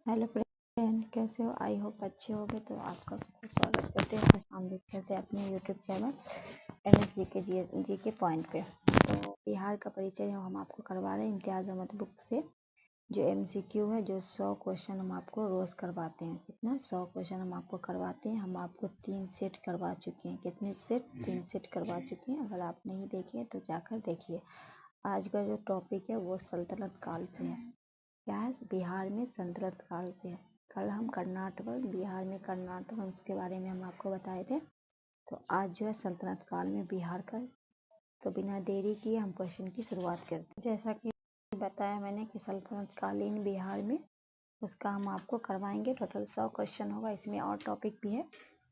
Hello friend, कैसे हो? I hope अच्छे होगे। तो आपका सबका स्वागत करते हैं और हम देख करते हैं अपने यूट्यूब चैनल एमएस जी के पॉइंट पे। तो बिहार का परिचय हम आपको करवा रहे हैं इम्तियाज़ अहमद बुक से। जो एमसीक्यू है, जो 100 क्वेश्चन हम आपको रोज़ करवाते हैं। कितना? 100 क्वेश्चन हम आपको करवाते हैं। हम आपको 3 सेट करवा चुके हैं। कितने सेट? 3 सेट करवा चुके हैं। अगर आप नहीं देखे तो जाकर देखिए। आज का जो टॉपिक है वो सल्तनत काल से है। क्या है? बिहार में सल्तनत काल से है। कल हम कर्नाटक बिहार में कर्नाटक वंश के बारे में हम आपको बताए थे। तो आज जो है सल्तनत काल में बिहार का। तो बिना देरी किए हम क्वेश्चन की शुरुआत करते हैं। जैसा कि बताया मैंने कि सल्तनत कालीन बिहार में, उसका हम आपको करवाएंगे। टोटल 100 क्वेश्चन होगा, इसमें और टॉपिक भी है।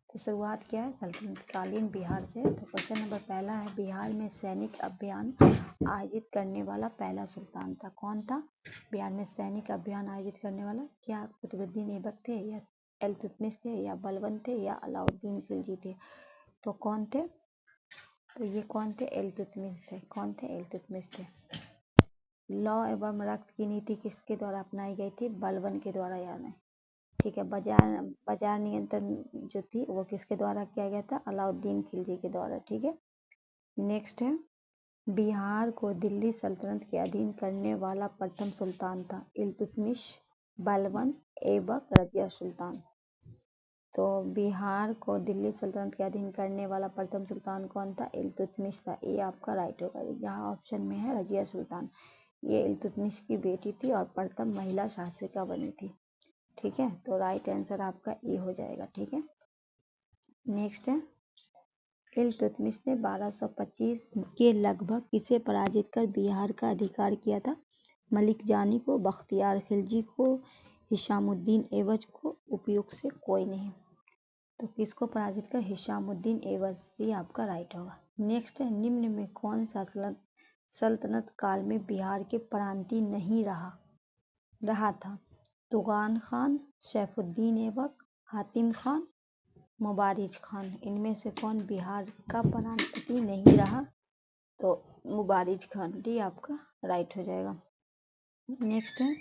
तो शुरुआत क्या है? सल्तनत कालीन बिहार से। तो क्वेश्चन नंबर पहला है, बिहार में सैनिक अभियान आयोजित करने वाला पहला सुल्तान था। कौन था? बिहार में सैनिक अभियान आयोजित करने वाला। क्या कुतुबुद्दीन ऐबक थे, या इल्तुतमिश थे, या बलबन थे, या अलाउद्दीन खिलजी थे? तो कौन थे? तो ये कौन थे? इल्तुतमिश थे। कौन थे? इल्तुतमिश थे। लौ एवं रक्त की नीति किसके द्वारा अपनाई गई थी? बलबन के द्वारा। याद है? ठीक है। बाजार नियंत्रण जो थी वो किसके द्वारा किया गया था? अलाउद्दीन खिलजी के द्वारा। ठीक है। नेक्स्ट है, बिहार को दिल्ली सल्तनत के अधीन करने वाला प्रथम सुल्तान था। इल्तुतमिश, बलबन, ऐबक, रजिया सुल्तान। तो बिहार को दिल्ली सल्तनत के अधीन करने वाला प्रथम सुल्तान कौन था? इल्तुतमिश था। ये आपका राइट होगा। यहाँ ऑप्शन में है रजिया सुल्तान। ये इल्तुतमिश की बेटी थी और प्रथम महिला शासिका बनी थी। ठीक है। तो राइट आंसर आपका ए हो जाएगा। ठीक है। नेक्स्ट है, इल्तुतमिश ने 1225 के लगभग किसे पराजित कर बिहार का अधिकार किया था? मलिक जानी को, बख्तियार खिलजी को, हिशामुद्दीन ऐबक को, उपयुक्त से कोई नहीं। तो किसको पराजित कर? हिशामुद्दीन ऐबक। ये आपका राइट होगा। नेक्स्ट है, निम्न में कौन सा सल्तनत काल में बिहार के प्रांतीय नहीं रहा था? तुगान खान, सैफुद्दीन ऐबक, हातिम खान, मुबारिज खान। इनमें से कौन बिहार का प्रांतीय नहीं रहा? तो मुबारिज खान। डी आपका राइट हो जाएगा। नेक्स्ट है,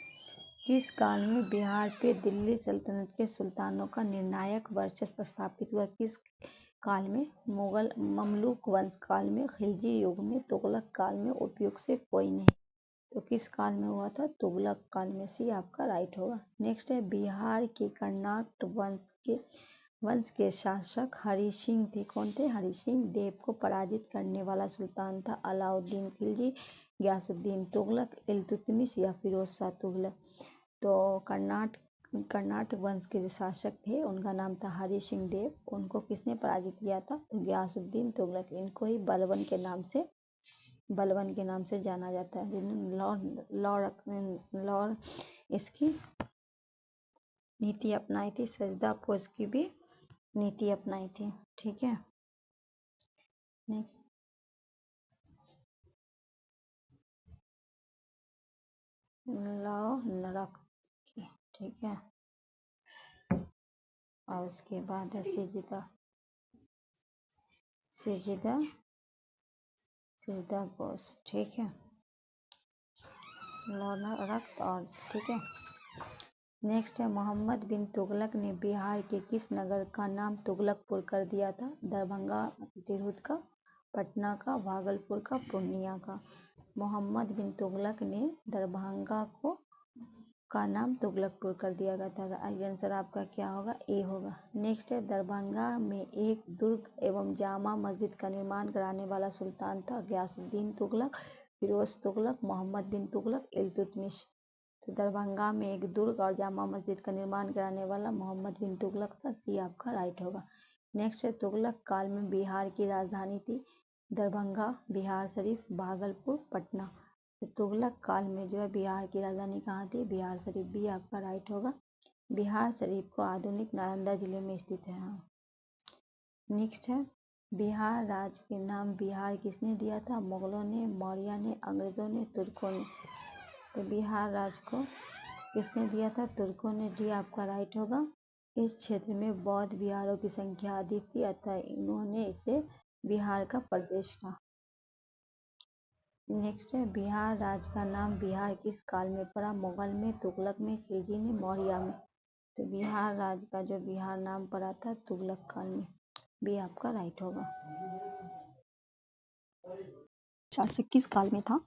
किस काल में बिहार पे दिल्ली सल्तनत के सुल्तानों का निर्णायक वर्चस्व स्थापित हुआ? किस काल में? मुगल ममलूक वंश काल में, खिलजी युग में, तुगलक काल में, उपयुक्त से कोई नहीं। तो किस काल में हुआ था? तुगलक काल में। सी आपका राइट होगा। नेक्स्ट है, बिहार के कर्नाटक वंश के शासक हरि सिंह थे। कौन थे? हरि सिंह। देव को पराजित करने वाला सुल्तान था अलाउद्दीन खिलजी, गयासुद्दीन तुगलक, इल्तुतमिश या फिरोज शाह तुगलक। तो कर्नाटक वंश के जो शासक थे उनका नाम था हरि सिंह देव। उनको किसने पराजित किया था? तो गयासुद्दीन तुगलक। इनको ही बलबन के नाम से जाना जाता है। लॉ इसकी नीति अपनाई थी। सजदा पोज की भी नीति अपनाई थी। ठीक है। लॉ नरक की। ठीक है। और उसके बाद है सजदा पोज। ठीक है। लॉ नरक और ठीक है। नेक्स्ट है, मोहम्मद बिन तुगलक ने बिहार के किस नगर का नाम तुगलकपुर कर दिया था? दरभंगा, तिरहुत का, पटना का, भागलपुर का, पूर्णिया का। मोहम्मद बिन तुगलक ने दरभंगा का नाम तुगलकपुर कर दिया गया था। आंसर आपका क्या होगा? ए होगा। नेक्स्ट है, दरभंगा में एक दुर्ग एवं जामा मस्जिद का निर्माण कराने वाला सुल्तान था। गयासुद्दीन तुगलक, फिरोज तुगलक, मोहम्मद बिन तुगलक, इल्तुतमिश। तो दरभंगा में एक दुर्ग और जामा मस्जिद का निर्माण कराने वाला मोहम्मद बिन तुगलक था। सी आपका राइट होगा। नेक्स्ट है, तुगलक काल में बिहार की राजधानी थी दरभंगा, बिहार शरीफ, भागलपुर, पटना। तो तुगलक काल में जो है बिहार की राजधानी कहाँ थी? बिहार शरीफ। भी आपका राइट होगा। बिहार शरीफ को आधुनिक नालंदा जिले में स्थित है। हाँ। नेक्स्ट है, बिहार राज्य के नाम बिहार किसने दिया था? मुगलों ने, मौर्य ने, अंग्रेजों ने, तुर्कों ने। तो बिहार राज्य को किसने दिया था? तुर्कों ने। डी आपका राइट होगा। इस क्षेत्र में बौद्ध विहारों की संख्या अधिक थी, अतः इन्होंने इसे बिहार का प्रदेश कहा। नेक्स्ट है बिहार राज्य का नाम बिहार किस काल में पड़ा? मुगल में, तुगलक में, खिलजी में, मौर्य में। तो बिहार राज्य का जो बिहार नाम पड़ा था तुगलक काल में। भी आपका राइट होगा। शासक किस काल में था?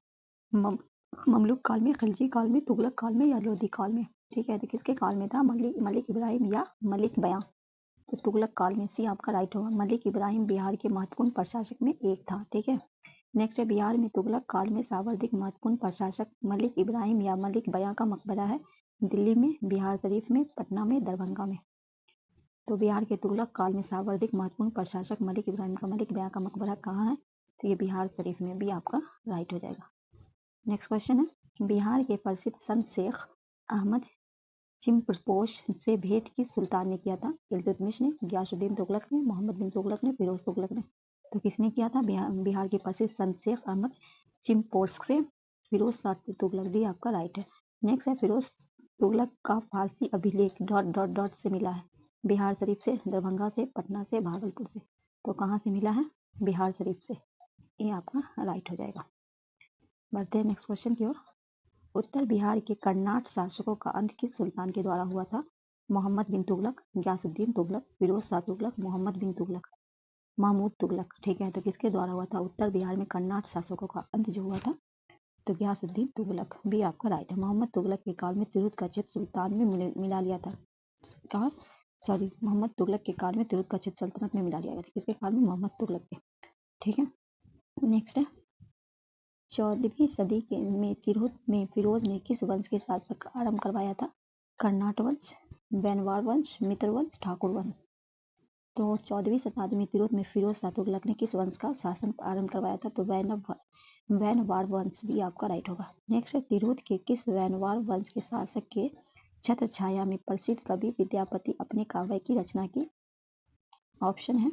ममलूक काल में, खिलजी काल में, तुगलक काल में या लोधी काल में? ठीक है, तो किसके काल में था? मलिक इब्राहिम या मलिक बयां? तो तुगलक काल में। सी आपका राइट होगा। मलिक इब्राहिम बिहार के महत्वपूर्ण प्रशासक में एक था। ठीक है, नेक्स्ट है बिहार में तुगलक काल में सर्वाधिक महत्वपूर्ण प्रशासक मलिक इब्राहिम या मलिक बयां का मकबरा है दिल्ली में, बिहार शरीफ में, पटना में, दरभंगा में। तो बिहार के तुगलक काल में सर्वाधिक महत्वपूर्ण प्रशासक मलिक इब्राहिम का मलिक बयां का मकबरा कहाँ है? तो ये बिहार शरीफ में। भी आपका राइट हो जाएगा। नेक्स्ट क्वेश्चन है बिहार के प्रसिद्ध संत शेख अहमद चिम्परपोश से भेंट किस सुल्तान ने किया था? इल्तुतमिश ने, गयासुद्दीन तुगलक ने, मोहम्मद बिन तुगलक ने, फिरोज तुगलक ने। तो किसने किया था? बिहार के प्रसिद्ध संत शेख अहमद चिम्पोर्स से फिरोज शाह तुगलक। डी आपका राइट है। नेक्स्ट है फिरोज तुगलक का फारसी अभिलेख डॉट डॉट डॉट से मिला है? बिहार शरीफ से, दरभंगा से, पटना से, भागलपुर से। तो कहाँ से मिला है? बिहार शरीफ से। ये आपका राइट हो जाएगा। बढ़ते हैं नेक्स्ट क्वेश्चन की ओर। उत्तर बिहार के कर्नाट शासकों का अंत किस सुल्तान के द्वारा हुआ था? मोहम्मद बिन तुगलक, गयासुद्दीन तुगलक, फिरोज शाह तुगलक, मोहम्मद बिन तुगलक, महमूद तुगलक। ठीक है, तो किसके द्वारा हुआ था? उत्तर बिहार में कर्नाट शासकों का अंत जो हुआ था तो गयासुद्दीन तुगलक। भी आपका राइट है। मोहम्मद तुगलक के काल में तिरुत का क्षेत्र सुल्तान में मिला लिया था। कहा? सॉरी, मोहम्मद तुगलक के काल में तिरुत का क्षेत्र सल्तनत में मिला लिया गया था। किसके काल में? मोहम्मद तुगलक के। ठीक है, नेक्स्ट है 14वीं सदी में तिरहुत में फिरोज ने किस वंश के शासक का आरंभ करवाया था? कर्नाट वंश, बैनवार वंश, मित्र वंश, ठाकुर वंश। तो 14वीं शताब्दी में तिरहुत में फिरोज शाह तुगलक ने किस वंश का शासन आरंभ करवाया था? तो वैनवार वंश। भी आपका राइट होगा। नेक्स्ट है तिरहुत के किस वैनवार वंश के शासक के छत्र छाया में प्रसिद्ध कवि विद्यापति अपने काव्य की रचना की? ऑप्शन है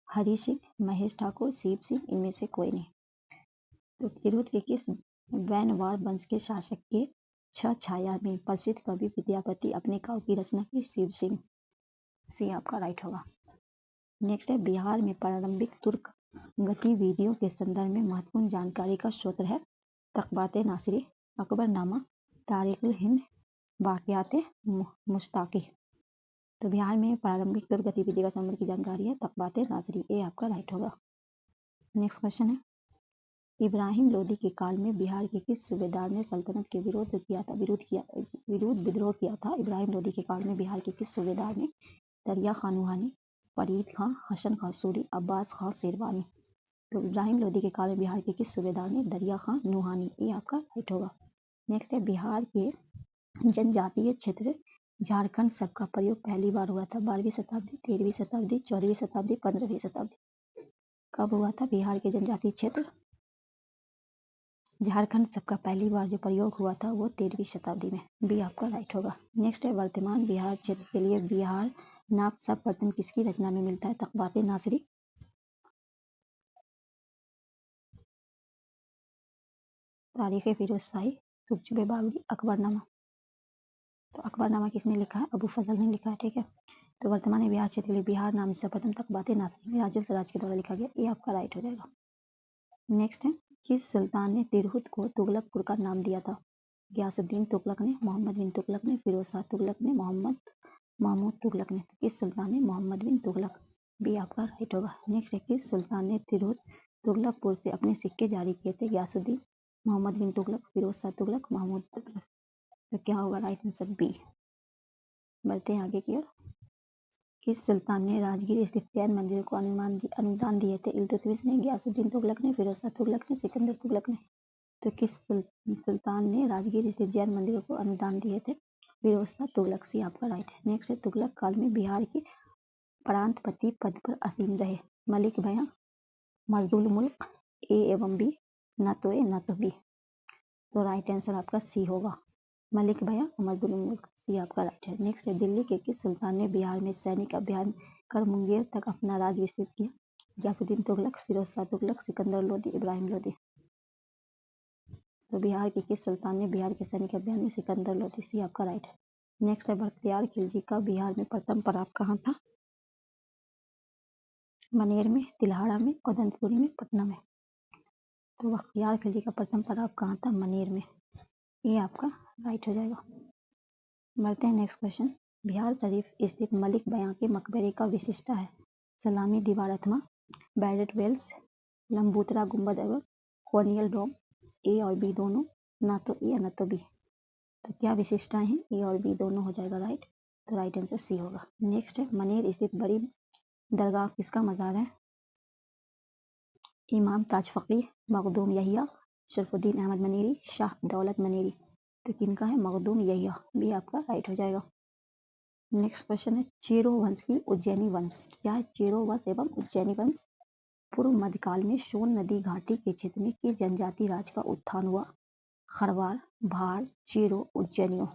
हरि सिंह, महेश ठाकुर, शिव सिंह, इनमें से कोई नहीं। तो तिरहुत के किस वैनवार वंश के शासक के छाया में प्रसिद्ध कवि विद्यापति अपने काव्य की रचना की? शिव सिंह। सी आपका राइट होगा। नेक्स्ट है बिहार में प्रारंभिक तुर्क गतिविधियों के संदर्भ में महत्वपूर्ण जानकारी का स्रोत है? तकबाते नासिरी, अकबरनामा, तारिकुल हिंद, वाक़ियाते मुश्ताकी। तो बिहार में प्रारंभिक तुर्क गतिविधि का संबंध की जानकारी है तकबाते नासिरी। ये आपका राइट होगा। नेक्स्ट क्वेश्चन है इब्राहिम लोदी के काल में बिहार के किस सूबेदार ने सल्तनत के विरुद्ध विद्रोह किया था? इब्राहिम लोदी के काल में बिहार के किस सूबेदार ने? दरिया खान नुहानी, फरीद खां, हसन खां सूरी, अब्बास खां शेरवानी। तो इब्राहिम लोदी के काल में बिहार के किस सूबेदार ने? दरिया खान नुहानी। ये आपका राइट होगा। नेक्स्ट है बिहार के जनजातीय क्षेत्र झारखंड शब्द का प्रयोग पहली बार हुआ था? 12वीं शताब्दी, 13वीं शताब्दी, 14वीं शताब्दी, 15वीं शताब्दी। कब हुआ था बिहार के जनजातीय क्षेत्र झारखंड शब्द का पहली बार जो प्रयोग हुआ था वो 13वीं शताब्दी में। भी आपका राइट होगा। नेक्स्ट है वर्तमान बिहार क्षेत्र के लिए बिहार नाप सर्वप्रथम किसकी रचना में मिलता है? तकबाते नासिरी, तारीख फिरोज शाही, रुकजुबे बावरी, अकबरनामा। तो अकबरनामा किसने लिखा है? अबू फजल ने लिखा है। ठीक है, तो वर्तमान बिहार क्षेत्र के लिए बिहार नाम सर्वप्रथम तकबाते नासिरी मिराजुल सराज के द्वारा लिखा गया। ये आपका राइट हो जाएगा। नेक्स्ट है किस सुल्तान ने तिरहुत को तुगलकपुर का नाम दिया था? गयासुद्दीन तुगलक ने, मोहम्मद बिन तुगलक ने, फिरोज शाह तुगलक ने, महमूद तुगलक ने। किस सुल्तान ने? मोहम्मद बिन तुगलक। भी आपका राइट होगा। नेक्स्ट है किस सुल्तान ने तिरहुत तुगलकपुर से अपने सिक्के जारी किए थे? गयासुद्दीन, मोहम्मद बिन तुगलक, फिरोज शाह तुगलक, महमूद तुगलक। तो क्या होगा राइट आंसर? बी। बढ़ते हैं आगे की ओर। किस सुल्तान ने राजगीर स्थित जैन मंदिर को अनुदान दिए थे? इल्तुतमिश ने, गयासुद्दीन तुगलक ने, फिरोज शाह तुगलक ने, सिकंदर तुगलक ने। तो किस सुल्तान ने राजगीर स्थित जैन मंदिर को अनुदान दिए थे? फिरोज शाह तुगलक। सी आपका राइट है। नेक्स्ट है तुगलक काल में बिहार के प्रांतपति पद पर असीम रहे? मलिक बयां, मजदुल मुल्क, ए एवं बी, न तो ए न तो बी। तो राइट आंसर आपका सी होगा, मलिक बयां, मजदुल मुल्क। सी आपका राइट है। नेक्स्ट है दिल्ली के किस सुल्तान ने बिहार में सैनिक अभियान कर मुंगेर तक अपना राज विस्तृत किया? गयासुद्दीन तुगलक, फिरोज शाह तुगलक, सिकंदर लोदी, इब्राहिम लोदी। तो बिहार के किस सुल्तान ने बिहार के सैनिक अभियान में? सिकंदर लोदी। सी आपका राइट है। नेक्स्ट है बख्तियार खिलजी का बिहार में प्रथम पड़ाव कहाँ था? मनेर में, तिल्हाड़ा में, उदनपुरी में, पटना में। तो बख्तियार खिलजी का प्रथम पड़ाव कहाँ था? मनेर में। ये आपका राइट हो जाएगा। बढ़ते हैं नेक्स्ट क्वेश्चन। बिहार शरीफ स्थित मलिक बयां के मकबरे का विशिष्टता है? सलामी दीवार अथवा बैरेट वेल्स, लंबूतरा गुंबद एवं कोनियल डोम। ए और बी दोनों, ना तो ए ना तो बी। तो क्या विशिष्टताएं हैं? ए और बी दोनों हो जाएगा राइट। तो राइट आंसर सी होगा। नेक्स्ट है, मनेर स्थित बड़ी दरगाह किसका मजार है? इमाम ताज फकीर, मखदूम यहिया, शरफुद्दीन अहमद मनेरी, शाह दौलत मनेरी। तो किनका है? मखदूम यहिया। भी आपका राइट हो जाएगा। नेक्स्ट क्वेश्चन है, चेरो वंश की उज्जैनी वंश। क्या है? चेरो वंश एवं उज्जैनी वंश। पूर्व मध्यकाल में सोन नदी घाटी के क्षेत्र में किस जनजाति राज का उत्थान हुआ? खरवार, भार, चेरो, उज्जैनियों।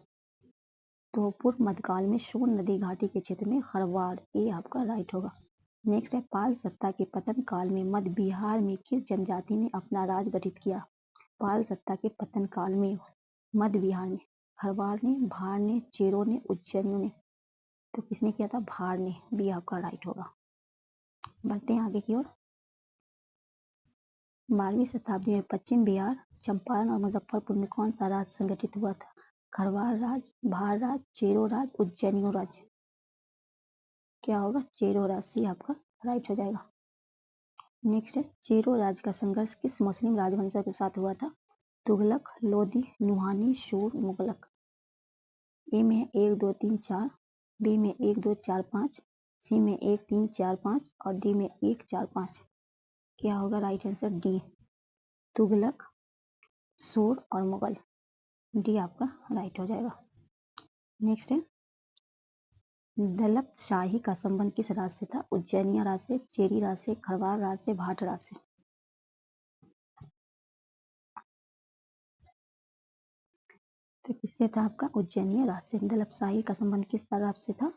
तो पूर्व मध्यकाल में सोन नदी घाटी के क्षेत्र में खरवार। ये आपका राइट होगा। नेक्स्ट है, पाल सत्ता के पतन काल में मध्य बिहार में किस जनजाति ने अपना राज गठित किया? पाल सत्ता के पतन काल में मध्य बिहार में खरवार ने, भार ने, चेरो ने, उज्जैनियों ने। तो किसने किया था? भार ने। भी आपका राइट होगा। बढ़ते हैं आगे की ओर। 12वीं शताब्दी में पश्चिम बिहार, चंपारण और मुजफ्फरपुर में कौन सा राज संगठित हुआ था? खरवार राज, भार राज, चेरो राज, उज्जैनियों राज। क्या होगा? चेरो राज। सी आपका राइट हो जाएगा। नेक्स्ट है, चेरो राज का संघर्ष किस मुस्लिम राजवंशों के साथ हुआ था? तुगलक, लोदी, नुहानी, शूर, मुगलक। ए में 1 2 3 4, बी में 1 2 4 5, सी में 1 3 4 5 और डी में 1 4 5। क्या होगा राइट आंसर? डी, तुगलक, शूर और मुगल। डी आपका राइट हो जाएगा। नेक्स्ट है, दलत शाही का संबंध किस राज से था? उज्जैनिया राज से, चेरी राज से, खरवार राज से, भाट राज से। तो किससे था आपका? उज्जैनिया राज से। दलत शाही का संबंध किस राज से था?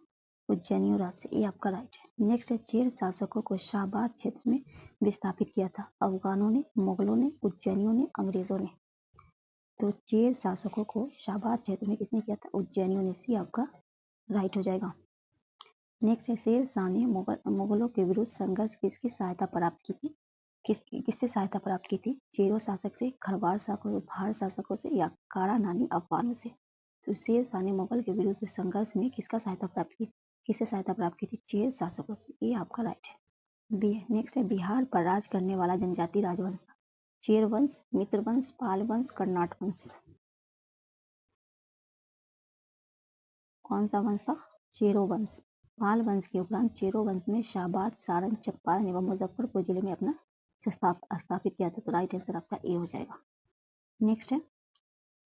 उज्जैनियों राज से। ये आपका राइट है। नेक्स्ट है, चेर शासकों को शाहबाद क्षेत्र में विस्थापित किया था? अफगानों ने, मुगलों ने, उज्जैनियों ने, अंग्रेजों ने। तो चेर शासकों को शाहबाद क्षेत्र में किसने किया था? उज्जैनियों ने। सी आपका राइट हो जाएगा। नेक्स्ट है, शेर शाह ने मुगलों के विरुद्ध संघर्ष किसकी सहायता प्राप्त की थी? किससे सहायता प्राप्त की थी? चेरो शासक से, खरवार शासकों, भार शासकों से या कारा नानी अफगानों से। तो शेर शाह ने मुगल के विरुद्ध संघर्ष में किसका सहायता प्राप्त की? किससे सहायता प्राप्त की थी? चेर शासकों से। ये आपका राइट है। बी। नेक्स्ट है, बिहार पर राज करने वाला जनजाति राजवंश था? चेर वंश, मित्र वंश, पाल वंश, कर्नाट वंश। कौन सा वंश था? चेरो वंश। पाल वंश के उपरांत चेरो वंश में शाहबाद, सारण, चंपारण एवं मुजफ्फरपुर जिले में अपना स्थापित किया था। तो राइट आंसर आपका ए हो जाएगा। नेक्स्ट है,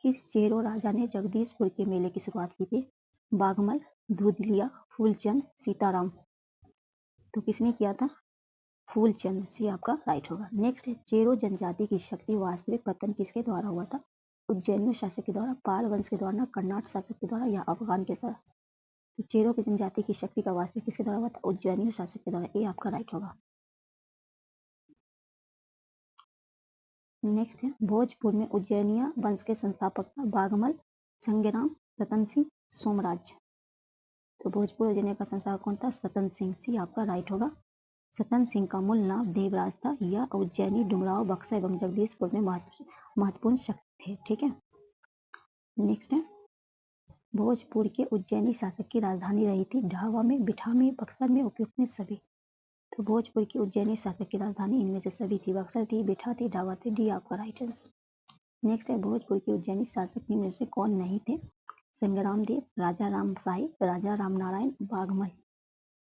किस चेरो राजा ने जगदीशपुर के मेले की शुरुआत की थी? बाघमल, धुधलिया, फूलचंद, सीताराम। तो किसने किया था? फूलचंद। सी आपका राइट होगा। नेक्स्ट है, चेरो जनजाति की शक्ति वास्तविक पतन किसके द्वारा हुआ था? उज्जैनियों शासक के द्वारा, पाल वंश के द्वारा, कर्नाट शासक के द्वारा या अफगान के साथ। तो चेरो की जनजाति की शक्ति का वास्तविक किसके द्वारा हुआ था? उज्जैनियों शासक के द्वारा। ये आपका राइट होगा। नेक्स्ट है, भोजपुर में उज्जैनिया वंश के संस्थापक था? बाघमल, संग्राम, रतन सिंह, सोमराज। तो भोजपुर उज्जैनिया का संस्थापक कौन था? सतन सिंह। सी आपका राइट होगा। सतन सिंह का मूल नाम देवराज था। यह उज्जैनी, डुमराव, बक्सर एवं जगदीशपुर में महत्वपूर्ण शक्ति थे। ठीक है। नेक्स्ट है, भोजपुर के उज्जैनी शासक की राजधानी रही थी? ढावा में, बिठा में, बक्सर में, उपयुक्त में, सभी। तो भोजपुर की उज्जैनी शासक की राजधानी इनमें से सभी थी। बक्सर थी, बिठा थी, ढावा थी। डी आपका राइट आंसर। नेक्स्ट है, भोजपुर की उज्जैनी शासक निम्न में से कौन नहीं थे? संग्राम देव, राजा राम साहिब, राजा राम नारायण, बाघमल।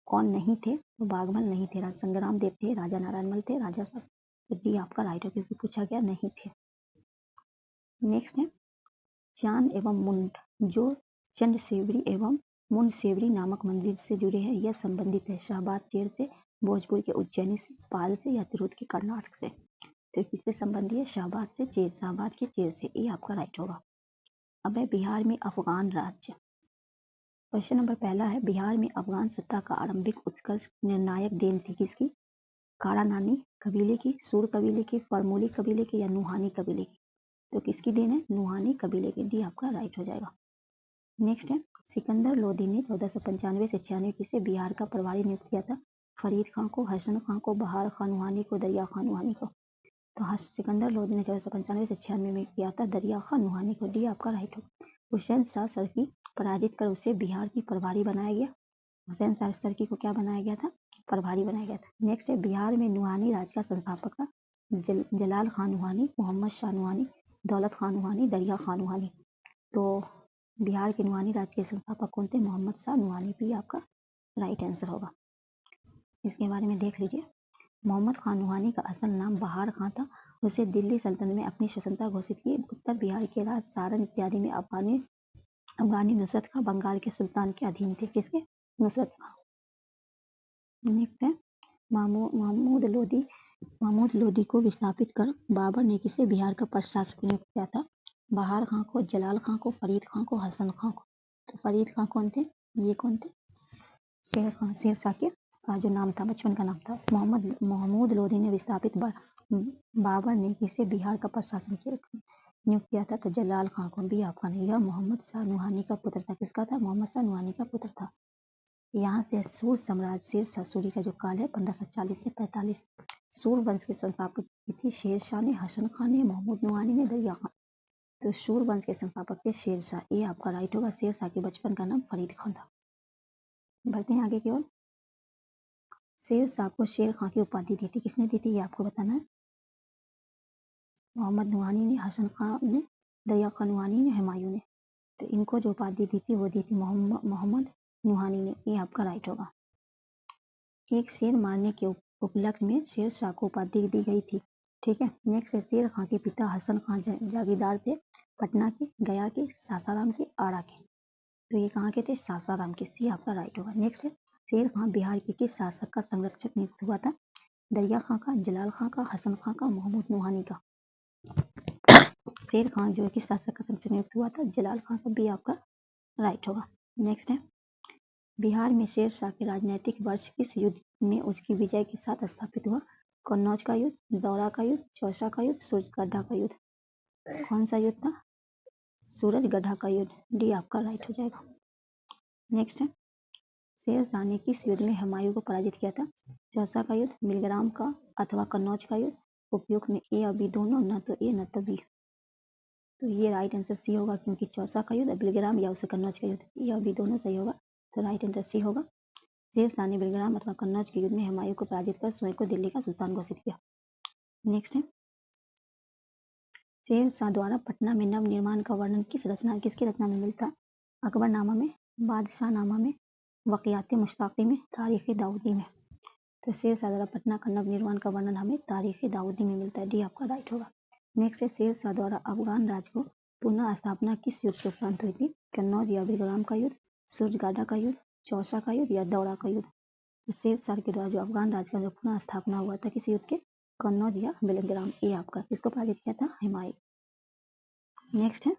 कौन नहीं थे? तो बाघमल नहीं थे। संग्राम देव थे, राजा नारायण मल थे, राजा साहब। तो डी आपका राइट है, क्योंकि पूछा गया नहीं थे। नेक्स्ट है, चांद एवं मुंड जो चंडसेवरी एवं मुंडसेवरी नामक मंदिर से जुड़े हैं, यह संबंधित है? शाहबाद चेर से, भोजपुर के उज्जैनी से, पाल से या तिरुत के कर्नाटक से। तो किससे संबंधी है? शाहबाद से, चेर, शाहबाद के चेर से। ये आपका राइट होगा। अब है, बिहार में अफगान राज्य। क्वेश्चन नंबर पहला है, बिहार में अफगान सत्ता का आरंभिक उत्कर्ष निर्णायक देन थी किसकी? कारा नानी कबीले की, सूर कबीले की, फरमोली कबीले की या नुहानी कबीले की। तो किसकी देन है? नुहानी कबीले की। डी आपका राइट हो जाएगा। नेक्स्ट है, सिकंदर लोदी ने 1495 से 96 किसे बिहार का प्रभारी नियुक्त किया था? फरीद खां को, हसन खां को, बहार खां नुहानी को, दरिया खां नुहानी को। तो हाँ, सिकंदर लोदी ने 1495 से 96 में किया था दरिया खान नुहानी को। डी आपका राइट होगा। हुसैन शाह सरकी पराजित कर उसे बिहार की प्रभारी बनाया गया। हुसैन शाह सरकी को क्या बनाया गया था? प्रभारी बनाया गया था। नेक्स्ट है बिहार में नुहानी राज का संस्थापक था जलाल खान नुहानी, मोहम्मद शाह नुहानी, दौलत खान नुहानी, दरिया खान नुहानी। तो बिहार के नुहानी राज्य के संस्थापक कौन थे? मोहम्मद शाह नुहानी। भी आपका राइट आंसर होगा। इसके बारे में देख लीजिए। मोहम्मद खान नुहानी का असल नाम बहार खां था। उसे दिल्ली सल्तनत में अपनी स्वतंत्रता घोषित की। उत्तर बिहार के राज सारण इत्यादि में अफगानी नुसरत खां बंगाल के सुल्तान के अधीन थे। किसके? नुसरत खां। नेक्स्ट है महमूद लोदी को विस्थापित कर बाबर ने किसे बिहार का प्रशासक नियुक्त किया था? बहार खां को, जलाल खां को, फरीद खां को, हसन खां को। तो फरीद खां कौन थे? ये कौन थे? शेरशाह के का जो नाम था, बचपन का नाम था। महमूद लोदी ने विस्थापित बाबर ने किसे बिहार का प्रशासक नियुक्त किया था? तो जलाल खां को। भी आपका नहीं। यह मोहम्मद शाह नुहानी का पुत्र था। किसका था? मोहम्मद शाह नुहानी का पुत्र था। यहाँ से सूर साम्राज्य शेरशाह सूरी का जो काल है 1540 से 45। सूर वंश के संस्थापक थी शेरशाह ने, हसन खान ने, महमूद नुहानी ने, दरिया खान। तो सूर वंश के संस्थापक थे शेरशाह। ये आपका राइट होगा। शेरशाह के बचपन का नाम फरीद खान था। बढ़ते हैं आगे की ओर। शेरशाह को शेर खां की उपाधि दी थी। किसने दी थी? ये आपको बताना है। मोहम्मद नुहानी ने, हसन खान ने, दरिया खान नुहानी ने, हुमायूं ने। तो इनको जो उपाधि दी थी वो दी थी मोहम्मद नुहानी ने। ये आपका राइट होगा। एक शेर मारने के उपलक्ष्य में शेरशाह को उपाधि दी गई थी। ठीक है। नेक्स्ट है शेर खां के पिता हसन खां जागीरदार थे पटना के, गया के, सासाराम के, आरा के। तो ये कहाँ के थे? सासाराम के। सी आपका राइट होगा। नेक्स्ट है शेर खां बिहार के किस शासक का संरक्षक नियुक्त हुआ था? दरिया खां का, जलाल खां का, हसन खां का, महमूद नुहानी का। शेर खां जो है किस शासक का संरक्षक नियुक्त हुआ था? जलाल खां का। भी आपका राइट होगा। नेक्स्ट है बिहार में शेरशाह के राजनीतिक वर्ष किस युद्ध में उसकी विजय के साथ स्थापित हुआ? कन्नौज का युद्ध, दौरा का युद्ध, चौसा का युद्ध, सूरजगढ़ा का युद्ध। कौन सा युद्ध था? सूरजगढ़ा का युद्ध। डी आपका राइट हो जाएगा। नेक्स्ट है शेरशाह ने किस युद्ध में हुमायूं को पराजित किया था? चौसा का युद्ध, मिलग्राम का अथवा कन्नौज का युद्ध। उपयुक्त में ए और बी दोनों, न तो ए न तो बी। तो ये राइट आंसर सी होगा, क्योंकि चौसा का युद्ध, बिलग्राम या उसे कन्नौज का युद्ध, ए और बी दोनों सही होगा। तो राइट आंसर सी होगा। शेरशाह ने बिलग्राम अथवा कन्नौज के युद्ध में हुमायूं को पराजित कर स्वयं को दिल्ली का सुल्तान घोषित किया। नेक्स्ट है शेरशाह द्वारा पटना में नव निर्माण का वर्णन किसकी रचना में मिलता? अकबरनामा में, बादशाहनामा में, वक़ियात मुश्ताक़ी में, तारीख दाऊदी में। तो शेरशाह द्वारा पटना का नव निर्माण का वर्णन हमें तारीख दाऊदी में मिलता है। डी आपका राइट होगा। नेक्स्ट है शेरशाह द्वारा अफगान राज्य को पुनः स्थापना किस युद्ध के उपरांत हुई थी? कन्नौज या बिलग्राम का युद्ध, सूरजगढ़ा का युद्ध, चौसा का युद्ध या दौरा का युद्ध। तो शेरशाह के द्वारा जो अफगान राज्य का जो पुनः स्थापना हुआ था किस युद्ध के? कन्नौज या बिलग्राम। ए आपका। किसको पराजित किया था? हुमायूं। नेक्स्ट है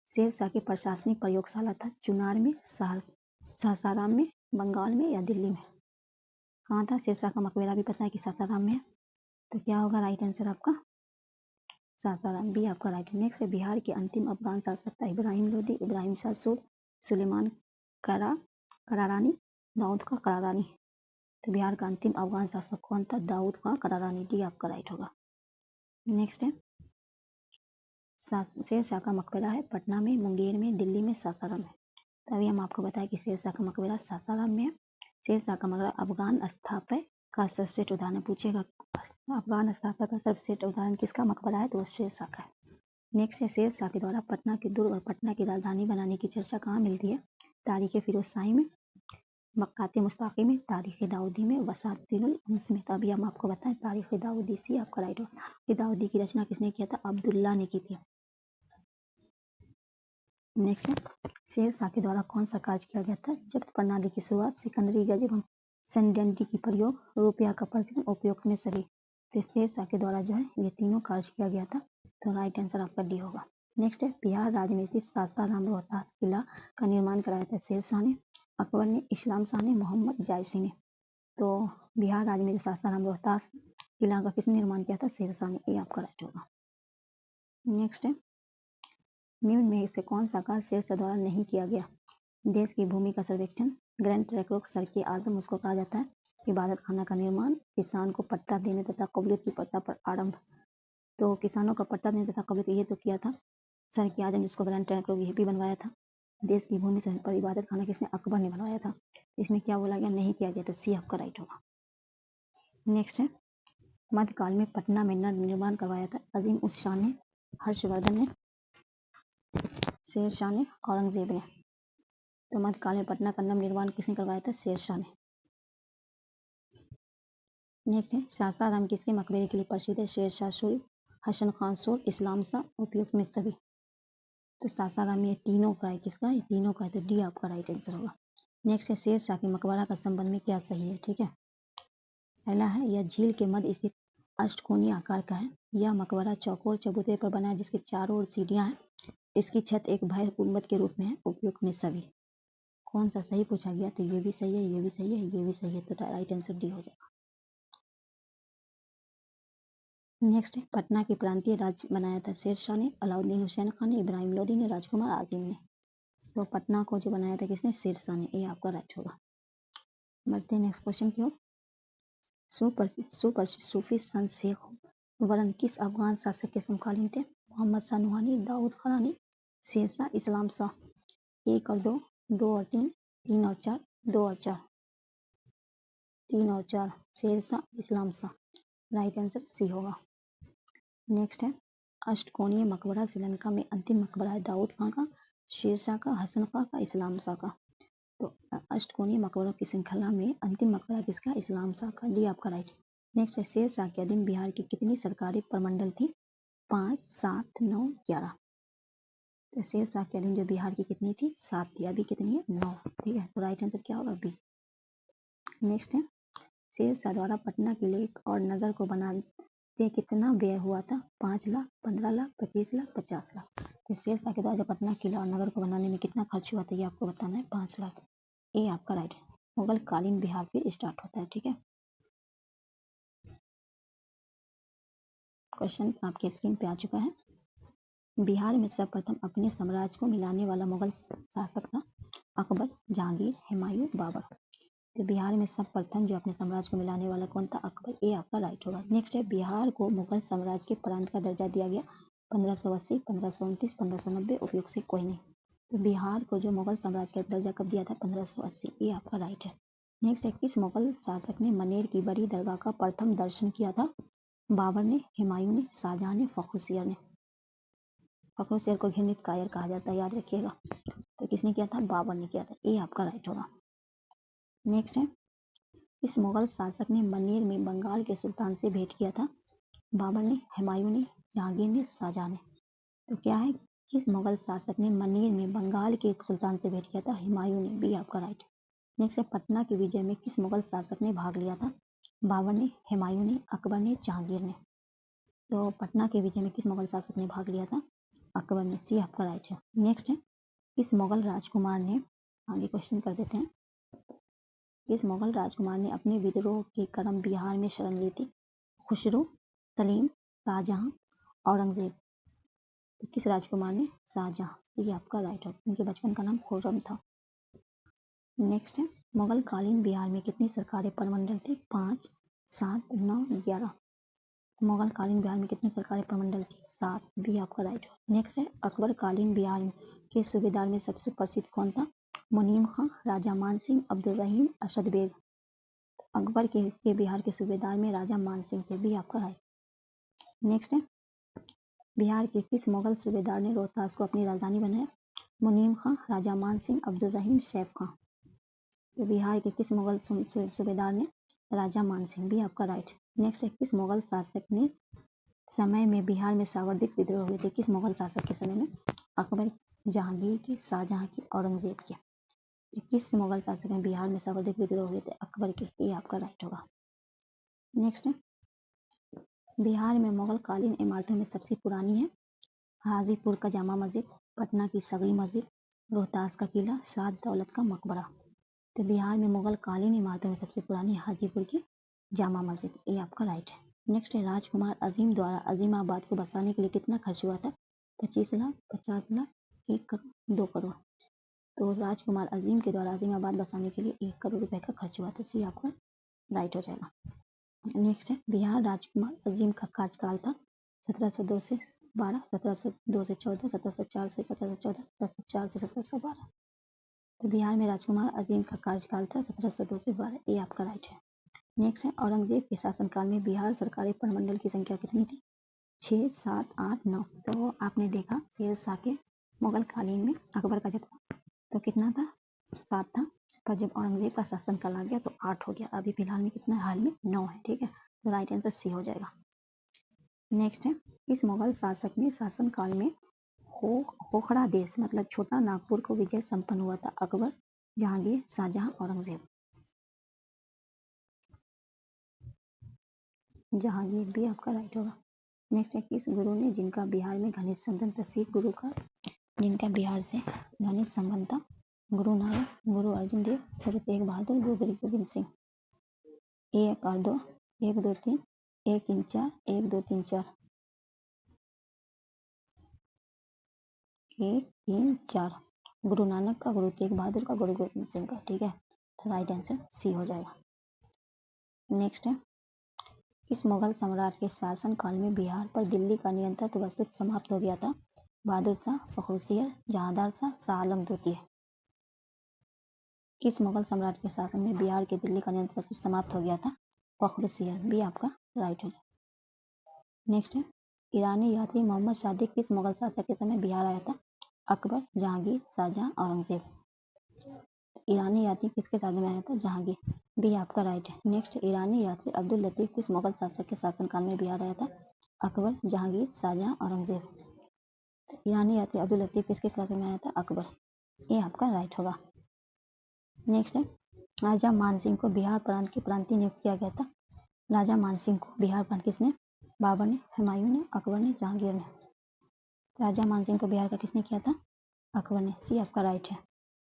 शेरशाह की प्रशासनिक प्रयोगशाला था चुनार में, सासाराम में, बंगाल में या दिल्ली में। कहाँ था? शेरशाह का मकबरा भी पता है कि सासाराम में है। तो क्या होगा राइट आंसर आपका? सासाराम। भी आपका राइट। नेक्स्ट है बिहार के अंतिम अफगान शासक था इब्राहिम लोदी, इब्राहिम शाह सूद, सुलेमान करारानी, दाऊद का करारानी। तो बिहार का अंतिम अफगान शासक कौन था? दाऊद का करारानी। डी आपका राइट होगा। नेक्स्ट है शेरशाह का मकबरा है पटना में, मुंगेर में, दिल्ली में, सासाराम में। तभी हम आपको बताएं कि शेरशाह का मकबरा सासाराम में है। शेरशाह का मकबरा अफगान स्थापत्य का सर्वश्रेष्ठ उदाहरण पूछेगा। अफगान स्थापत्य का सर्वश्रेष्ठ उदाहरण किसका मकबरा है? तो वो शेरशाह का है। नेक्स्ट है शेरशाह के द्वारा पटना के दुर्ग और पटना की राजधानी बनाने की चर्चा कहाँ मिलती है? तारीख फिरोज शाही में, मक्कात मुस्ताकी में, तारीख दाऊदी में, वसातिनुल अम्स में। तो अभी हम आपको बताएं तारीख दाऊदी। सी आपका राइट होगा। तारीख दाऊदी की रचना किसने किया था? अब्दुल्ला ने की थी। नेक्स्ट है शेरशाह के द्वारा कौन सा कार्य किया गया था? जब्त प्रणाली की शुरुआत, सिकंदरी गज एवं सैन्यदंड की प्रयोग, रुपया का प्रचलन, उपयुक्त में सभी। तो शेरशाह के द्वारा जो है ये तीनों कार्य किया गया था। तो राइट आंसर आपका डी होगा। नेक्स्ट है बिहार राज्य में स्थित सासाराम रोहतास किला का निर्माण कराया था शेरशाह ने, अकबर ने, इस्लाम शाह ने, मोहम्मद जायसी ने। तो बिहार राज्य में जो सासाराम रोहतास किला का किसने निर्माण किया था? शेरशाह ने। ये आपका राइट होगा। नेक्स्ट है निम्न में से कौन सा कार्य शेरशाह द्वारा नहीं किया गया? देश की भूमि का सर्वेक्षण, ग्रैंड ट्रैंक रोड, सड़के आजम उसको कहा जाता है, इबादत खाना का निर्माण, किसान को पट्टा देने तथा कबूलियत की प्रथा पर आरंभ। तो किसानों का पट्टा नहीं तथा कब्र ये तो किया था सर की आजम, जिसको ग्रैंड ट्रंक लोग ये भी बनवाया था। देश की भूमि से पर इबादत खाना किसने? अकबर ने बनवाया था। इसमें क्या बोला गया? नहीं किया गया, तो सी आपका राइट होगा। नेक्स्ट है, मध्यकाल में पटना में नर निर्माण करवाया था अजीम उस शाह ने, हर्षवर्धन ने, शेर शाह ने, औरंगजेब ने। तो मध्यकाल में पटना का नव निर्माण किसने करवाया था? शेर शाह ने। नेक्स्ट है, सासाराम किसके मकबरे के लिए प्रसिद्ध है? शेर शाह सूरी, हसन खान सोर, इस्लाम शाह, उपयुक्त में सभी। तो सासाराम में तीनों का है, किसका? ये तीनों का है, तो डी आपका राइट आंसर होगा। नेक्स्ट है, शेर शाह के मकबरा का संबंध में क्या सही है? ठीक है, पहला है, यह झील के मध्य स्थित अष्टकोणीय आकार का है। यह मकबरा चौकोर चबूतरे पर बना है जिसके चारों ओर सीढ़ियां हैं। इसकी छत एक भव्य गुंबद के रूप में है। उपयुक्त में सभी। कौन सा सही पूछा गया? तो ये भी सही है, ये भी सही है, ये भी सही है, तो राइट आंसर डी हो जाएगा। नेक्स्ट है, पटना की प्रांतीय राज्य बनाया था शेर शाह ने, अलाउद्दीन हुसैन खान ने, इब्राहिम लोदी ने, राजकुमार आजिम ने। तो पटना को जो बनाया था किसने? शेर शाह ने। ये आपका राइट होगा। बढ़ते हैं नेक्स्ट क्वेश्चन की ओर। सुप्रसिद्ध सूफी संत शेख वरन किस अफगान शासक के समकालीन थे? मोहम्मद शाह नूहानी, दाऊद खरानी, शेर शाह, इस्लाम शाह। 1 और 2, 2 और 3, 3 और 4, 2 और 4, 3 और 4, शेर शाह, इस्लाम शाह। राइट आंसर सी होगा। नेक्स्ट है, अष्टकोणीय मकबरा श्रीलंका में अंतिम मकबरा है दाऊद खां का, शेर शाह का, हसन खां का, इस्लाम शाह का। तो अष्टकोणीय मकबरों की श्रृंखला में अंतिम मकबरा किसका? इस्लाम शाह का। डी आपका राइट। नेक्स्ट है, शेर शाह के अधीन बिहार की कितनी सरकारी प्रमंडल थी? 5, 7, 9, 11। तो शेर शाह के अधीन जो बिहार की कितनी थी? 7 थी। अभी कितनी है? 9। ठीक है, तो राइट आंसर क्या होगा? बी। नेक्स्ट है, शेर शाह द्वारा पटना के लेक और नगर को बनाते कितना व्यय हुआ था? 5 लाख, 15 लाख, 25 लाख, 50 लाख। तो शेर शाह के द्वारा जो पटना किला और नगर को बनाने में कितना खर्च हुआ था ये आपको बताना है। 5 लाख। ये आपका राइट है। मुगल कालीन बिहार फिर स्टार्ट होता है। ठीक है, क्वेश्चन आपके स्क्रीन पे आ चुका है। बिहार में सर्वप्रथम अपने साम्राज्य को मिलाने वाला मुगल शासक था अकबर, जहांगीर, हुमायूं, बाबर। तो बिहार में सर्वप्रथम जो अपने साम्राज्य को मिलाने वाला कौन था? अकबर। ये आपका राइट होगा। नेक्स्ट है, बिहार को मुगल साम्राज्य के प्रांत का दर्जा दिया गया 1580, 1529, 1590। उपयुक्त से कोई नहीं। तो बिहार को जो मुगल साम्राज्य का दर्जा कब दिया था? 1580। ये आपका राइट है। नेक्स्ट है, किस मुगल शासक ने मनेर की बड़ी दरगाह का प्रथम दर्शन किया था? बाबर ने, हुमायूं ने, शाहजहां ने, फखरुद्दीन ने। फखरुद्दीन को घृणित कायर कहा जाता है, याद रखिएगा। तो किसने किया था? बाबर ने किया था। ये आपका राइट होगा। नेक्स्ट है, इस मुगल शासक ने मनेर में बंगाल के सुल्तान से भेंट किया था? बाबर ने, हुमायूं ने, जहांगीर ने, शाहजहां ने। तो क्या है, किस मुगल शासक ने मनेर में बंगाल के सुल्तान से भेंट किया था? हुमायूं ने। बी आपका राइट। नेक्स्ट है, पटना की विजय में किस मुगल शासक ने भाग लिया था? बाबर ने, हुमायूं ने, अकबर ने, जहांगीर ने। तो पटना के विजय में किस मुगल शासक ने भाग लिया था? अकबर ने। सी आपका राइट है। नेक्स्ट है, किस मुगल राजकुमार ने, आगे क्वेश्चन कर देते हैं, किस मुगल राजकुमार ने अपने विद्रोह के क्रम बिहार में शरण ली थी? खुसरो, सलीम, शाहजहां, औरंगजेब। तो किस राजकुमार ने? शाहजहां। ये आपका राइट है। उनके बचपन का नाम खुर्रम था। नेक्स्ट है, मुगल कालीन बिहार में कितनी सरकारी प्रमंडल थी? 5, 7, 9, 11। मुगल कालीन बिहार में कितनी सरकारी प्रमंडल थी? 7। बी आपका राइट है। नेक्स्ट है, अकबर कालीन बिहार के सूबेदार में सबसे प्रसिद्ध कौन था? मुनीम खां, राजा मान सिंह, अब्दुल रहीम, अरशद बेग। अकबर के बिहार के सूबेदार में राजा मान सिंह थे। भी आपका राइट। नेक्स्ट है, बिहार के किस मुगल सूबेदार ने रोहतास को अपनी राजधानी बनाया? मुनीम खां, राजा मान सिंह, अब्दुल रहीम, सैफ खां। तो बिहार के किस मुगल सूबेदार ने? राजा मान सिंह। भी आपका राइट। नेक्स्ट है, किस मुगल शासक ने समय में बिहार में सर्वाधिक विद्रोह हुए थे? किस मुगल शासक के समय में? अकबर, जहांगीर की, शाहजहां की, औरंगजेब के। किस मुगल शासक में बिहार में सर्वाधिक विद्रोह हुए थे? अकबर के। ये आपका राइट होगा। नेक्स्ट है, बिहार में मुगल कालीन इमारतों में सबसे पुरानी है? हाजीपुर का जामा मस्जिद, पटना की सगरी मस्जिद, रोहतास का किला, शाह दौलत का मकबरा। तो बिहार में मुगल कालीन इमारतों में सबसे पुरानी हाजीपुर की जामा मस्जिद। ये आपका राइट है। नेक्स्ट है, राजकुमार अजीम द्वारा अजीमाबाद को बसाने के लिए कितना खर्च हुआ था? 25 लाख, 50 लाख, 1 करोड़, 2 करोड़। तो राजकुमार अजीम के द्वारा अजीमाबाद बसाने के लिए 1 करोड़ रुपए का खर्च हुआ था। सी आपका राइट हो जाएगा। नेक्स्ट है, बिहार राजकुमार अजीम का कार्यकाल था 1702 से 12, 1702 से 14, 1704 से 1714, 1704 से 1712। तो बिहार में राजकुमार अजीम का कार्यकाल था 1702 से 12। ये आपका राइट है। नेक्स्ट है औरंगजेब के शासनकाल में बिहार सरकारी प्रमंडल की संख्या कितनी थी? 6, 7, 8, 9। तो आपने देखा शेर शाह के मुगल कालीन में अकबर का जब तो कितना था? 7 था। पर जब औरंगजेब का शासनकाल आ गया तो 8 हो गया। अभी फिलहाल में कितना है? हाल में 9 है। ठीक है, तो राइट आंसर सी हो जाएगा। नेक्स्ट है इस मुगल शासक ने शासनकाल में खोखरा देश मतलब छोटा नागपुर को विजय संपन्न हुआ था? अकबर, जहांगीर, शाहजहां, औरंगजेब। जहांगीर भी आपका राइट होगा। नेक्स्ट है किस गुरु ने जिनका बिहार में घनिष्ठ संबंध था? सिख गुरु का जिनका बिहार से घनिष्ठ संबंध था? गुरु नानक, गुरु अर्जुन देव, गुरु तेग बहादुर, गुरु गोविंद सिंह। 1 और 2, 1 2 3, 1 3 4, 1 2 3 4, 1 3 4। गुरु नानक का, गुरु तेग बहादुर का, गुरु गोविंद सिंह का। ठीक है, तो राइट आंसर सी हो जाएगा। नेक्स्ट है इस मुगल सम्राट के शासन काल में बिहार पर दिल्ली का नियंत्रण वस्तुतः समाप्त हो गया था? बहादुर शाह, फखरुद्दीन, जहांदार शाह, शाह आलम द्वितीय। किस मुगल सम्राट के शासन में बिहार के दिल्ली का नियंत्रण वस्तुतः समाप्त हो गया था? फखरुद्दीन भी आपका राइट है। नेक्स्ट है ईरानी यात्री मोहम्मद सादिक किस मुगल शासक के समय बिहार आया था? अकबर, जहांगीर, शाहजहां, औरंगजेब। ईरानी यात्री किसके साथ में आया था? जहांगीर भी आपका राइट है। नेक्स्ट ईरानी यात्री अब्दुल लतीफ किस मुगल शासक के शासनकाल में बिहार आया था? अकबर, जहांगीर, शाहजहां, औरंगजेब। ईरानी यात्री अब्दुल लतीफ किसके शासन में आया था? अकबर। ये आपका राइट होगा। नेक्स्ट है राजा मानसिंह को बिहार प्रांत के प्रांतीय नियुक्त किया गया था? राजा मानसिंह को बिहार प्रांत किसने? बाबर ने, हुमायूं ने, अकबर ने, जहांगीर ने। राजा मानसिंह को बिहार का किसने किया था? अकबर ने। सी आपका राइट है।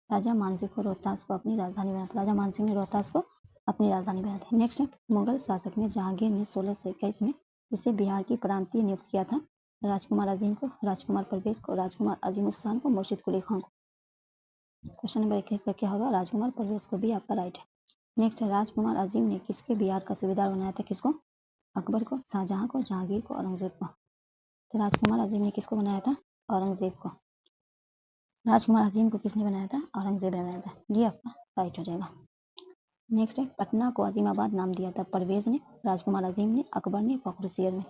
राजा मानसिंह को रोहतास को अपनी राजधानी बनाया था। राजा मानसिंह ने रोहतास को अपनी राजधानी बनाया था। नेक्स्ट है मुगल शासक ने जहांगीर ने 1621 में इसे बिहार की प्रांतीय नियुक्त किया था? राजकुमार अजीम को, राजकुमार परवेज को, राजकुमार अजीमुस्सान को, मुर्शिद कुली खान को। क्वेश्चन नंबर 21 का क्या होगा? राजकुमार परवेज को भी आपका राइट है। नेक्स्ट है राजकुमार अजीम ने किसके बिहार का सूबेदार बनाया था? किसको? अकबर को, शाहजहां को, जहांगीर को, औरंगजेब को। तो राजकुमार अजीम ने किसको बनाया था? औरंगजेब को। राजकुमार अजीम को किसने बनाया था? औरंगजेब ने बनाया था। ये आपका राइट हो जाएगा। नेक्स्ट है पटना को अजीमाबाद नाम दिया था? परवेज ने, राजकुमार अजीम ने, अकबर ने, फखरुद्दीन ने।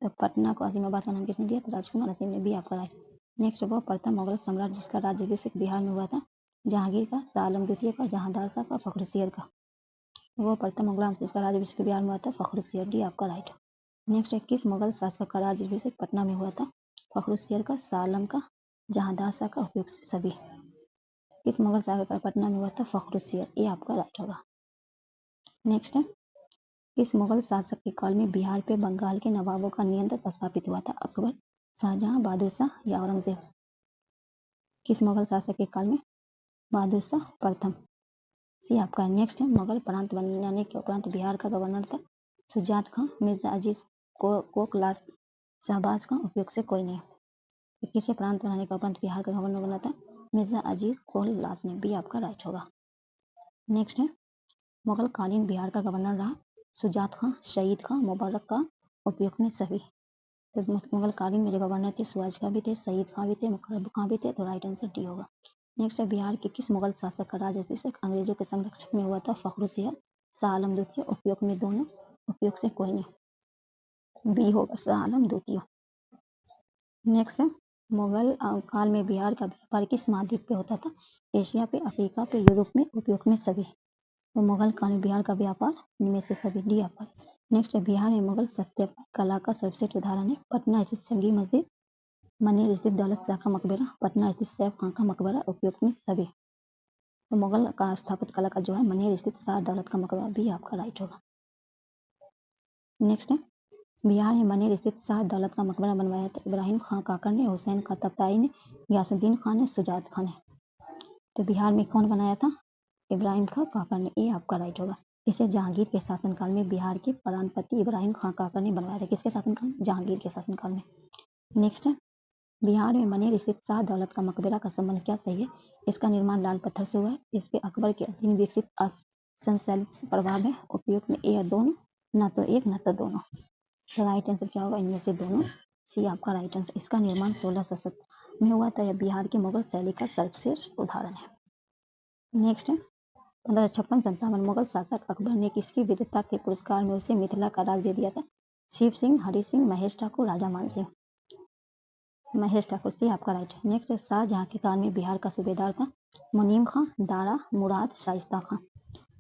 तो पटना को अजीमाबाद का नाम किसने दिया था? राजकुमार अजीम ने भी आपका राइट। नेक्स्ट वो प्रथम मुगल सम्राट जिसका राज्याभिषेक बिहार में हुआ था? जहांगीर का, शाह आलम द्वितीय का, जहांदार शाह का, फखरुद्दीन का। वो प्रथम मुगल जिसका राज्याभिषेक बिहार में हुआ था? फखरुद्दीन। डी आपका राइट। नेक्स्ट है किस मुगल शासक का राज्याभिषेक पटना में हुआ था? फखरुद्दीन का, शाह आलम का, जहांदार शाह का, उपयुक्त सभी। किस मुगल शासक का पटना में हुआ था? फखरुद्दीन। ये आपका राइट होगा। नेक्स्ट है किस मुगल शासक के काल में बिहार पे बंगाल के नवाबों का नियंत्रण स्थापित हुआ था? अकबर, शाहजहां, बहादुर शाह या औरंगजेब। किस मुगल शासक के काल में? बहादुर शाह प्रथम। सी आपका। नेक्स्ट है मुगल प्रांत बनने के उपरांत बिहार का गवर्नर था? सुजात खां, मिर्जा अजीज, कोकलास, शहबाज खां, उपयुक्त से कोई नहीं। तो किसे प्रांत बनाने के उपरांत बिहार का गवर्नर बना था? मिर्जा अजीज कोकलास ने। भी आपका राइट होगा। नेक्स्ट है मुगल कालीन बिहार का गवर्नर रहा? सुजात खां, शहीद खां, मुबारक खां, उपयुक्त में सभी। तो मुगल कालीन में जो गवर्नर थे सुजात खां भी थे, शहीद खां भी थे, मुबारक खां भी थे। तो राइट आंसर डी होगा। नेक्स्ट है बिहार के किस मुगल शासक का राज्याभिषेक अंग्रेजों के संरक्षण में हुआ था? फखरुद्दीन, शाह आलम द्वितीय, उपयुक्त में दोनों, उपयुक्त से कोई नहीं। बी होगा शाह आलम द्वितीय। नेक्स्ट है मुगल काल में बिहार का व्यापार किस महाद्वीप पे होता था? एशिया पे, अफ्रीका पे, यूरोप में, उपयुक्त में सभी। तो मुगल काल में बिहार का व्यापार इनमें से सभी। डी आपका। नेक्स्ट है बिहार में मुगल स्थापत्य कला का सर्वश्रेष्ठ उदाहरण है? पटना स्थित संगी मस्जिद, मनेर स्थित दौलत शाह का मकबरा, पटना स्थित सैफ खां का मकबरा, उपयुक्त में सभी। तो मुगल का स्थापत्य कला का जो है मनेर स्थित शाह दौलत का मकबरा भी आपका राइट होगा। नेक्स्ट है बिहार में मनेर स्थित शाह दौलत का मकबरा बनवाया था? इब्राहिम खां काकर ने, हुसैन खां तख्ताई ने, गयासुद्दीन खान ने, सुजात खान ने। तो बिहार में कौन बनाया था? इब्राहिम खां काकर ने। ये आपका राइट होगा। इसे जहांगीर के शासनकाल में बिहार के प्रांतपति इब्राहिम खां काकर ने बनवाया था। किसके शासनकाल में? जहांगीर के शासनकाल में। नेक्स्ट है बिहार में मनेर स्थित शाह दौलत का मकबरा का संबंध क्या सही है? इसका निर्माण लाल पत्थर से हुआ है। इस पे अकबर के अधीन विकसित संशैलित प्रभाव है। उपयुक्त में ए या दोनों, न तो एक न तो दोनों। राइट आंसर क्या होगा इनमें से दोनों, सी आपका राइट आंसर। इसका निर्माण 1670 में हुआ था। यह बिहार के मुगल शैली का सर्वश्रेष्ठ उदाहरण है। नेक्स्ट है 1556-57 मुगल शासक अकबर ने किसकी विद्वता के पुरस्कार में उसे मिथिला का राज दे दिया था? शिव सिंह, हरि सिंह, महेश ठाकुर, राजा मान सिंह। महेश ठाकुर, सी आपका राइट है। नेक्स्ट है शाहजहां के काल में बिहार का सूबेदार था? मुनीम खां, दारा, मुराद, शाइस्ता खां।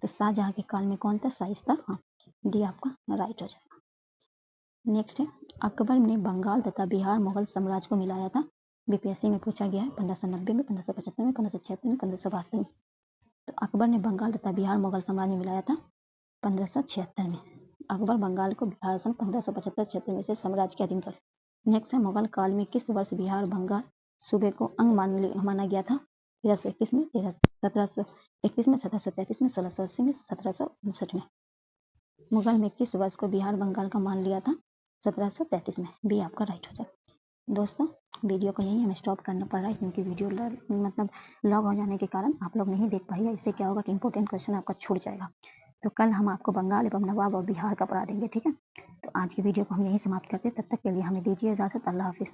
तो शाहजहां के काल में कौन था? शाइस्ता खां। डी आपका राइट हो जाएगा। नेक्स्ट है अकबर ने बंगाल तथा बिहार मुगल साम्राज्य को मिलाया था? बीपीएससी में पूछा गया है 1590 में, 1575 में, 1576 में, 1572 में। तो अकबर ने बंगाल तथा बिहार मुगल साम्राज्य में मिलाया था 1576 में। अकबर बंगाल को बिहार सन 1575-76 में से साम्राज्य के अधीन कर। नेक्स्ट है मुगल काल में किस वर्ष बिहार बंगाल सूबे को अंग माना गया था? 1321 में, 1731 में, 1733 में, 1680 में, 1759 में। मुगल में किस वर्ष को बिहार बंगाल का मान लिया था? 1733 में। बी आपका राइट हो जाए। दोस्तों वीडियो को यहीं हमें स्टॉप करना पड़ रहा है क्योंकि वीडियो मतलब लॉग हो जाने के कारण आप लोग नहीं देख पाइएगा। इससे क्या होगा कि इंपॉर्टेंट क्वेश्चन आपका छूट जाएगा। तो कल हम आपको बंगाल एवं नवाब और बिहार का पढ़ा देंगे, ठीक है। तो आज की वीडियो को हम यहीं समाप्त करते हैं। तब तक के लिए हमें दीजिए इजाजत। अल्लाह हाफिज़।